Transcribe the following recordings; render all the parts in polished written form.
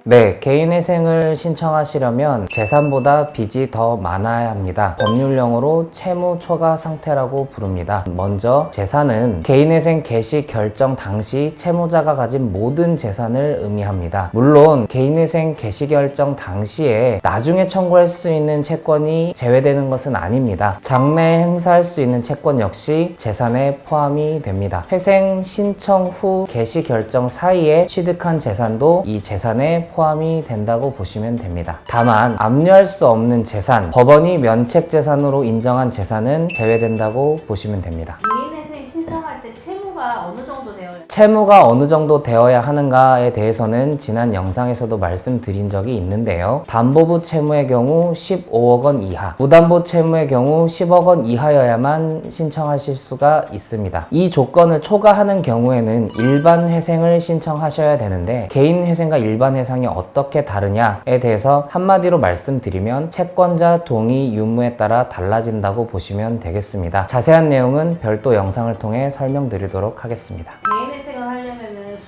네, 개인회생을 신청하시려면 재산보다 빚이 더 많아야 합니다. 법률용어로 채무 초과 상태라고 부릅니다. 먼저 재산은 개인회생 개시 결정 당시 채무자가 가진 모든 재산을 의미합니다. 물론 개인회생 개시 결정 당시에 나중에 청구할 수 있는 채권이 제외되는 것은 아닙니다. 장래에 행사할 수 있는 채권 역시 재산에 포함이 됩니다. 회생 신청 후 개시 결정 사이에 취득한 재산도 이 재산에 포함이 된다고 보시면 됩니다. 다만 압류할 수 없는 재산, 법원이 면책재산으로 인정한 재산은 제외된다고 보시면 됩니다. 개인회생 신청할 때 채무가 어느 정도 되어야 돼요? 채무가 어느 정도 되어야 하는가에 대해서는 지난 영상에서도 말씀드린 적이 있는데요. 담보부 채무의 경우 15억 원 이하, 무담보 채무의 경우 10억 원 이하여야만 신청하실 수가 있습니다. 이 조건을 초과하는 경우에는 일반 회생을 신청하셔야 되는데 개인 회생과 일반 회생이 어떻게 다르냐에 대해서 한마디로 말씀드리면 채권자 동의 유무에 따라 달라진다고 보시면 되겠습니다. 자세한 내용은 별도 영상을 통해 설명드리도록 하겠습니다. 개인회생을 하려면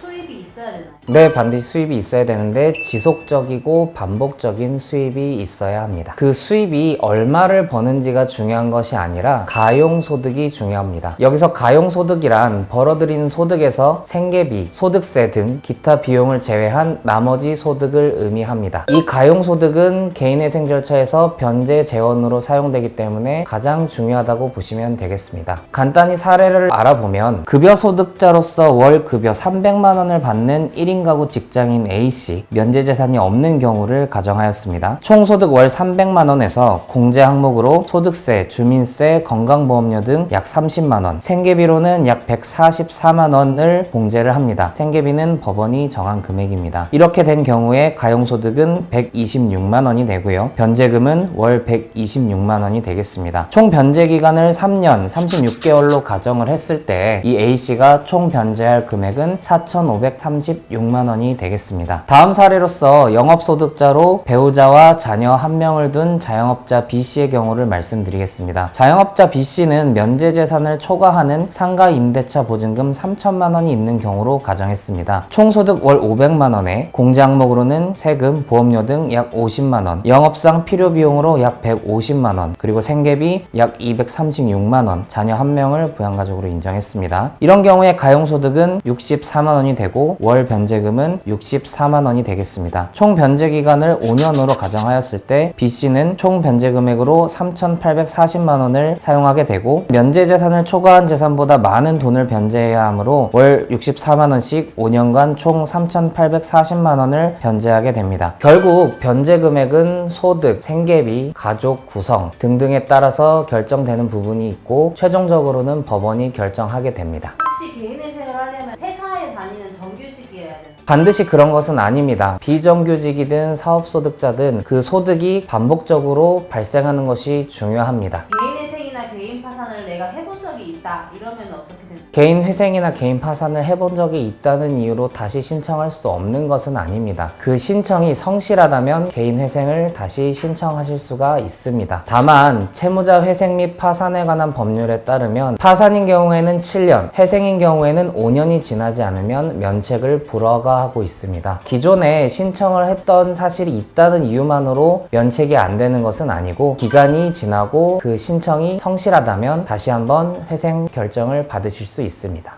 수입이 있어야 되나요? 네, 반드시 수입이 있어야 되는데 지속적이고 반복적인 수입이 있어야 합니다. 그 수입이 얼마를 버는지가 중요한 것이 아니라 가용소득이 중요합니다. 여기서 가용소득이란 벌어들이는 소득에서 생계비, 소득세 등 기타 비용을 제외한 나머지 소득을 의미합니다. 이 가용소득은 개인회생 절차에서 변제 재원으로 사용되기 때문에 가장 중요하다고 보시면 되겠습니다. 간단히 사례를 알아보면 급여소득자로서 월 급여 300만 원을 받는 1인 가구 직장인 A씨 면제재산이 없는 경우를 가정하였습니다. 총소득 월 300만 원에서 공제 항목으로 소득세, 주민세, 건강보험료 등 약 30만 원, 생계비로는 약 144만 원을 공제를 합니다. 생계비는 법원이 정한 금액입니다. 이렇게 된 경우에 가용소득은 126만 원이 되고요. 변제금은 월 126만 원이 되겠습니다. 총 변제 기간을 3년 36개월로 가정을 했을 때 이 A씨가 총 변제할 금액은 4,536만 원이 되겠습니다. 다음 사례로서 영업소득자로 배우자와 자녀 한 명을 둔 자영업자 B씨의 경우를 말씀드리겠습니다. 자영업자 B씨는 면제재산을 초과하는 상가임대차 보증금 3천만 원이 있는 경우로 가정했습니다. 총소득 월 500만 원에 공제 항목으로는 세금, 보험료 등 약 50만 원, 영업상 필요비용으로 약 150만 원, 그리고 생계비 약 236만 원, 자녀 한 명을 부양가족으로 인정했습니다. 이런 경우에 가용소득은 64만 원이 되고 월 변제금은 64만 원이 되겠습니다. 총 변제 기간을 5년으로 가정하였을 때 B씨는 총 변제 금액으로 3,840만 원을 사용하게 되고 면제 재산을 초과한 재산보다 많은 돈을 변제해야 하므로 월 64만 원씩 5년간 총 3,840만 원을 변제하게 됩니다. 결국 변제 금액은 소득, 생계비, 가족 구성 등등에 따라서 결정되는 부분이 있고 최종적으로는 법원이 결정하게 됩니다. 혹시 개인회생을 하려면 회사에 다니는 정규직이어야 되나요? 반드시 그런 것은 아닙니다. 비정규직이든 사업소득자든 그 소득이 반복적으로 발생하는 것이 중요합니다. 개인회생이나 개인 파산을 내가 해본 적이 있다 이러면 어떻게 됩니까? 개인 회생이나 개인 파산을 해본 적이 있다는 이유로 다시 신청할 수 없는 것은 아닙니다. 그 신청이 성실하다면 개인 회생을 다시 신청하실 수가 있습니다. 다만 채무자 회생 및 파산에 관한 법률에 따르면 파산인 경우에는 7년, 회생인 경우에는 5년이 지나지 않으면 면책을 불허하고 있습니다. 기존에 신청을 했던 사실이 있다는 이유만으로 면책이 안 되는 것은 아니고 기간이 지나고 그 신청이 성실하다면 다시 한번 회생 결정을 받으실 수 있습니다.